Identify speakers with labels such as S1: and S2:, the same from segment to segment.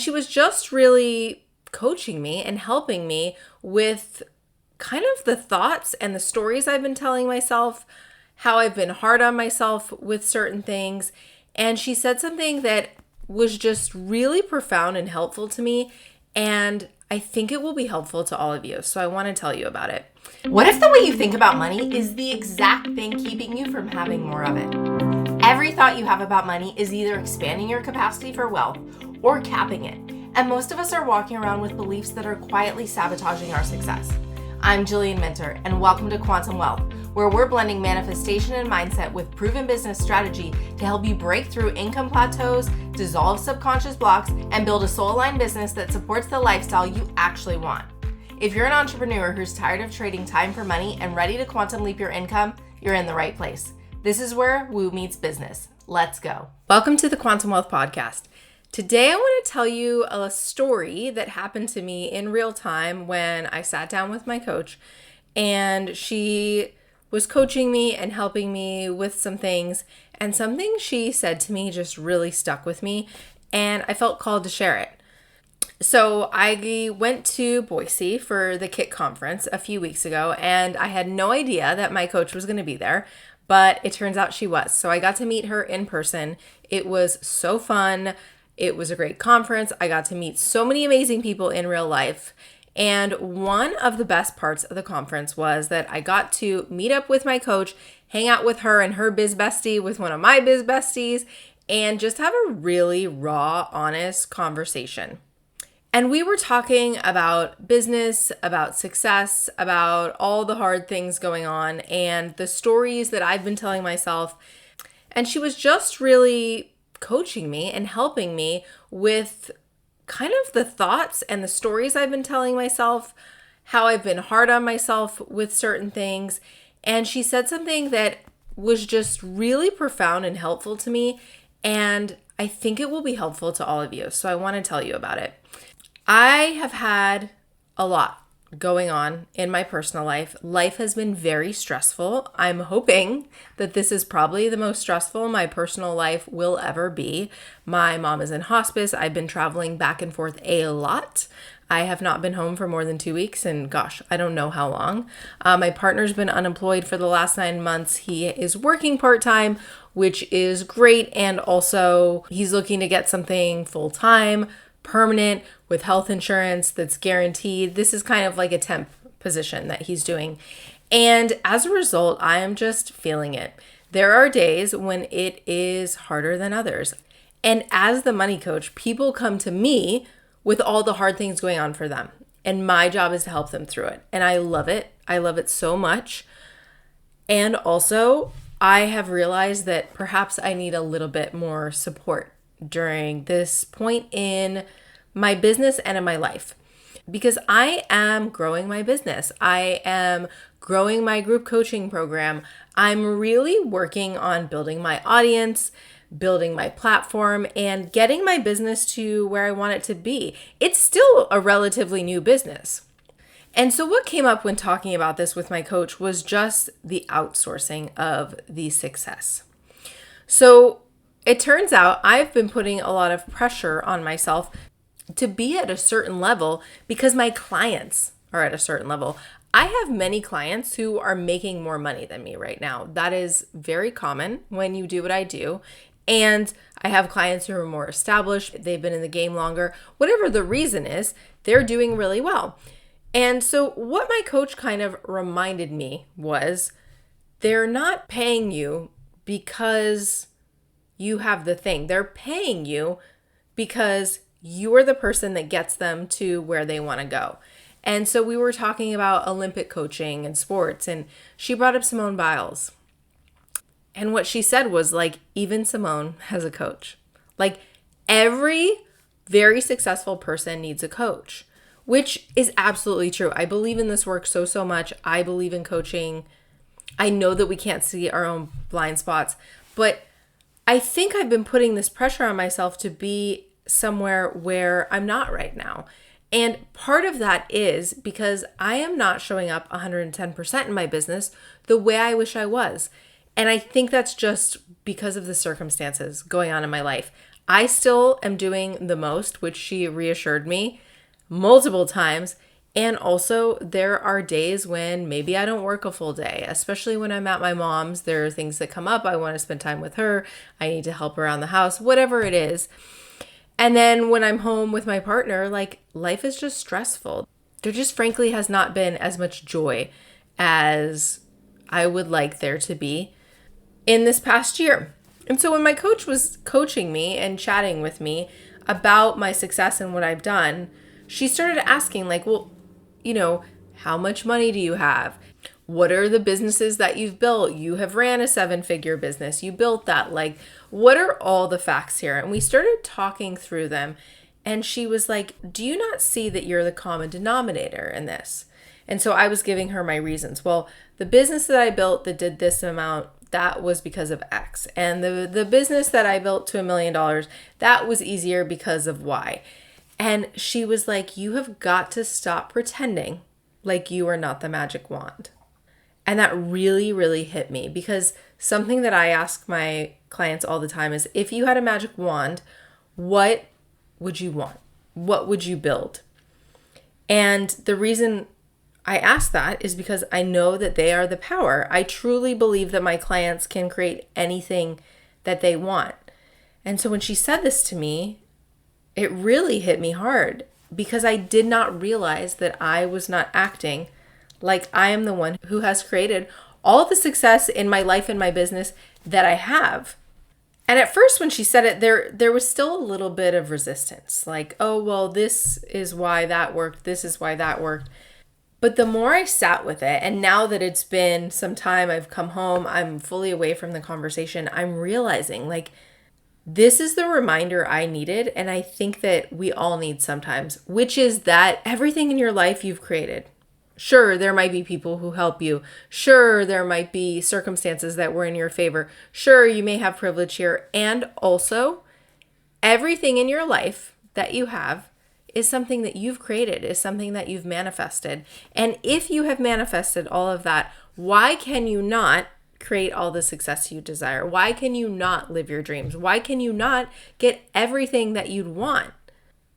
S1: She was just really coaching me and helping me with kind of the thoughts and the stories I've been telling myself, how I've been hard on myself with certain things. And she said something that was just really profound and helpful to me. And I think it will be helpful to all of you. So I want to tell you about it. What if the way you think about money is the exact thing keeping you from having more of it? Every thought you have about money is either expanding your capacity for wealth or capping it. And most of us are walking around with beliefs that are quietly sabotaging our success. I'm Jillian Minter, and welcome to Quantum Wealth, where we're blending manifestation and mindset with proven business strategy to help you break through income plateaus, dissolve subconscious blocks, and build a soul-aligned business that supports the lifestyle you actually want. If you're an entrepreneur who's tired of trading time for money and ready to quantum leap your income, you're in the right place. This is where Woo meets business. Let's go. Welcome to the Quantum Wealth Podcast. Today I want to tell you a story that happened to me in real time when I sat down with my coach, and she was coaching me and helping me with some things, and something she said to me just really stuck with me, and I felt called to share it. So I went to Boise for the KIT conference a few weeks ago, and I had no idea that my coach was going to be there, but it turns out she was. So I got to meet her in person. It was so fun. It was a great conference. I got to meet so many amazing people in real life. And one of the best parts of the conference was that I got to meet up with my coach, hang out with her and her biz bestie with one of my biz besties, and just have a really raw, honest conversation. And we were talking about business, about success, about all the hard things going on and the stories that I've been telling myself. And she was just really coaching me and helping me with kind of the thoughts and the stories I've been telling myself, how I've been hard on myself with certain things. And she said something that was just really profound and helpful to me. And I think it will be helpful to all of you. So I want to tell you about it. I have had a lot going on in my personal life. Life has been very stressful. I'm hoping that this is probably the most stressful my personal life will ever be. My mom is in hospice. I've been traveling back and forth a lot. I have not been home for more than 2 weeks, and gosh, I don't know how long. My partner's been unemployed for the last 9 months. He is working part-time, which is great, and also he's looking to get something full-time, permanent, with health insurance that's guaranteed. This is kind of like a temp position that he's doing. And as a result, I am just feeling it. There are days when it is harder than others. And as the money coach, people come to me with all the hard things going on for them. And my job is to help them through it. And I love it. I love it so much. And also, I have realized that perhaps I need a little bit more support during this point in my business and in my life, because I am growing my business. I am growing my group coaching program. I'm really working on building my audience, building my platform, and getting my business to where I want it to be. It's still a relatively new business. And so what came up when talking about this with my coach was just the outsourcing of the success. So it turns out I've been putting a lot of pressure on myself to be at a certain level because my clients are at a certain level. I have many clients who are making more money than me right now. That is very common when you do what I do. And I have clients who are more established. They've been in the game longer. Whatever the reason is, they're doing really well. And so what my coach kind of reminded me was they're not paying you because you have the thing. They're paying you because you're the person that gets them to where they want to go. And so we were talking about Olympic coaching and sports, and she brought up Simone Biles. And what she said was, like, even Simone has a coach. Like, every very successful person needs a coach, which is absolutely true. I believe in this work so much. I believe in coaching. I know that we can't see our own blind spots, but I think I've been putting this pressure on myself to be somewhere where I'm not right now. And part of that is because I am not showing up 110% in my business the way I wish I was. And I think that's just because of the circumstances going on in my life. I still am doing the most, which she reassured me multiple times. And also, there are days when maybe I don't work a full day, especially when I'm at my mom's. There are things that come up. I want to spend time with her. I need to help around the house, whatever it is. And then when I'm home with my partner, like life is just stressful. There just frankly has not been as much joy as I would like there to be in this past year. And so when my coach was coaching me and chatting with me about my success and what I've done, she started asking, like, well, how much money do you have? What are the businesses that you've built? You have ran a 7-figure business. You built that. Like, what are all the facts here? And we started talking through them. And she was like, do you not see that you're the common denominator in this? And so I was giving her my reasons. Well, the business that I built that did this amount, that was because of X. And the business that I built to $1 million, that was easier because of Y. And she was like, you have got to stop pretending like you are not the magic wand. And that really, really hit me, because something that I ask my clients all the time is, if you had a magic wand, what would you want? What would you build? And the reason I ask that is because I know that they are the power. I truly believe that my clients can create anything that they want. And so when she said this to me, it really hit me hard, because I did not realize that I was not acting like I am the one who has created all the success in my life and my business that I have. And at first when she said it, there was still a little bit of resistance. Like, oh, well, this is why that worked. This is why that worked. But the more I sat with it, and now that it's been some time, I've come home, I'm fully away from the conversation, I'm realizing, like, this is the reminder I needed, and I think that we all need sometimes, which is that everything in your life you've created. Sure, there might be people who help you. Sure, there might be circumstances that were in your favor. Sure, you may have privilege here. And also, everything in your life that you have is something that you've created, is something that you've manifested. And if you have manifested all of that, why can you not create all the success you desire? Why can you not live your dreams? Why can you not get everything that you'd want?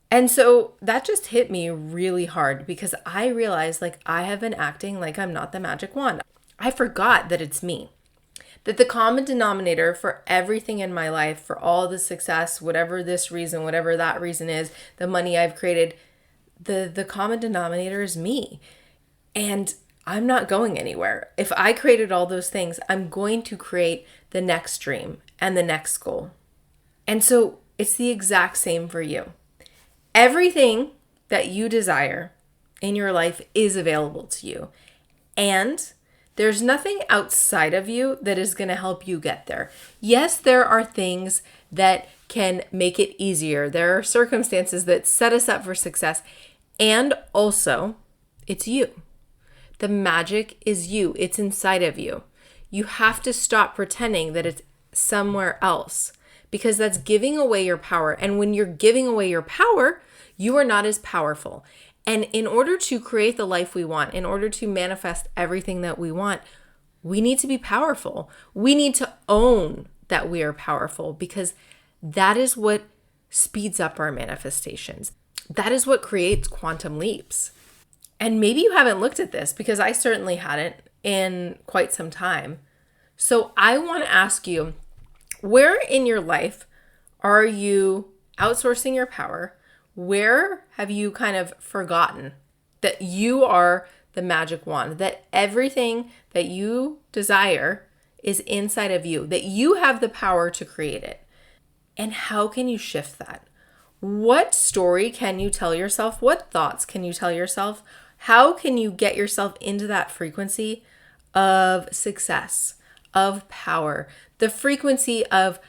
S1: And so that just hit me really hard, because I realized, like, I have been acting like I'm not the magic wand. I forgot that it's me. That the common denominator for everything in my life, for all the success, whatever this reason, whatever that reason is, the money I've created, the common denominator is me. And I'm not going anywhere. If I created all those things, I'm going to create the next dream and the next goal. And so it's the exact same for you. Everything that you desire in your life is available to you. And there's nothing outside of you that is going to help you get there. Yes, there are things that can make it easier. There are circumstances that set us up for success. And also, it's you. The magic is you. It's inside of you. You have to stop pretending that it's somewhere else, because that's giving away your power. And when you're giving away your power, you are not as powerful. And in order to create the life we want, in order to manifest everything that we want, we need to be powerful. We need to own that we are powerful, because that is what speeds up our manifestations. That is what creates quantum leaps. And maybe you haven't looked at this, because I certainly hadn't in quite some time. So I want to ask you, where in your life are you outsourcing your power? Where have you kind of forgotten that you are the magic wand, that everything that you desire is inside of you, that you have the power to create it? And how can you shift that? What story can you tell yourself? What thoughts can you tell yourself? How can you get yourself into that frequency of success, of power, the frequency of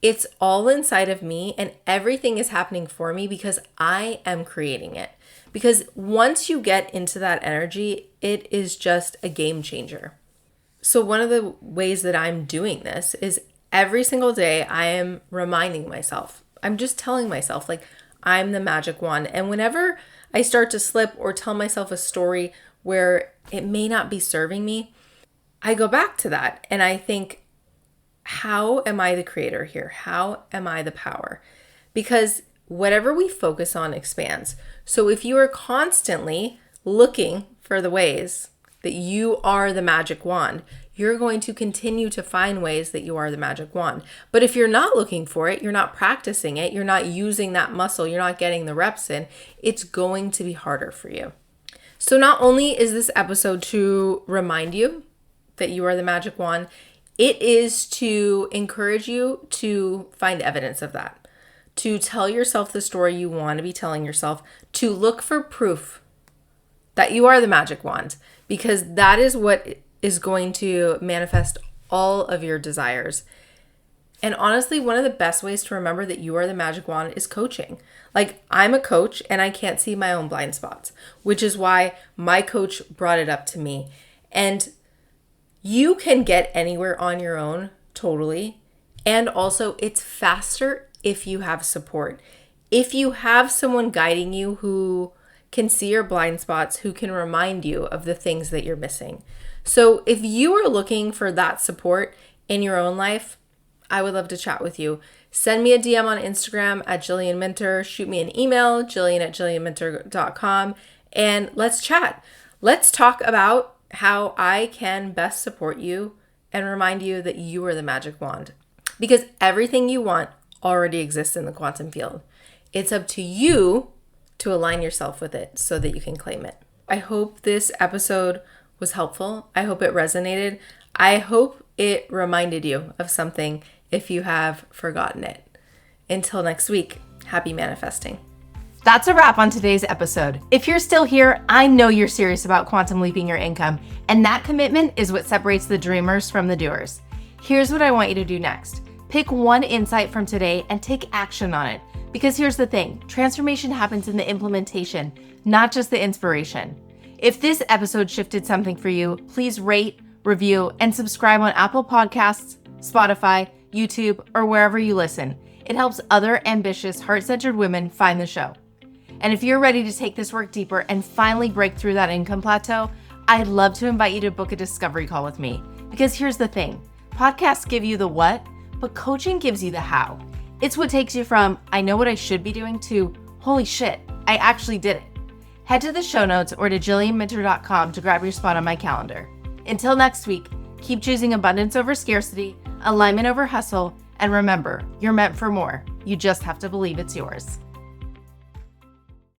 S1: it's all inside of me and everything is happening for me because I am creating it? Because once you get into that energy, it is just a game changer. So one of the ways that I'm doing this is every single day I am reminding myself, I'm just telling myself, like, I'm the magic wand. And whenever I start to slip or tell myself a story where it may not be serving me, I go back to that and I think, how am I the creator here? How am I the power? because whatever we focus on expands. So if you are constantly looking for the ways that you are the magic wand, you're going to continue to find ways that you are the magic wand. But if you're not looking for it, you're not practicing it, you're not using that muscle, you're not getting the reps in, it's going to be harder for you. So not only is this episode to remind you that you are the magic wand, it is to encourage you to find evidence of that, to tell yourself the story you want to be telling yourself, to look for proof that you are the magic wand, because that is what is going to manifest all of your desires. And honestly, one of the best ways to remember that you are the magic wand is coaching. Like, I'm a coach and I can't see my own blind spots, which is why my coach brought it up to me. And you can get anywhere on your own, totally. And also, it's faster if you have support. If you have someone guiding you who can see your blind spots, who can remind you of the things that you're missing. So if you are looking for that support in your own life, I would love to chat with you. Send me a DM on Instagram at Jillian Minter. Shoot me an email, jillian@jillianminter.com, and let's chat. Let's talk about how I can best support you and remind you that you are the magic wand. Because everything you want already exists in the quantum field. It's up to you to align yourself with it so that you can claim it. I hope this episode was helpful. I hope it resonated. I hope it reminded you of something if you have forgotten it. Until next week, happy manifesting.
S2: That's a wrap on today's episode. If you're still here, I know you're serious about quantum leaping your income, and that commitment is what separates the dreamers from the doers. Here's what I want you to do next. Pick one insight from today and take action on it. Because here's the thing, transformation happens in the implementation, not just the inspiration. If this episode shifted something for you, please rate, review, and subscribe on Apple Podcasts, Spotify, YouTube, or wherever you listen. It helps other ambitious, heart-centered women find the show. And if you're ready to take this work deeper and finally break through that income plateau, I'd love to invite you to book a discovery call with me. Because here's the thing, podcasts give you the what, but coaching gives you the how. It's what takes you from, I know what I should be doing, to, holy shit, I actually did it. Head to the show notes or to jillianminter.com to grab your spot on my calendar. Until next week, keep choosing abundance over scarcity, alignment over hustle, and remember, you're meant for more. You just have to believe it's yours.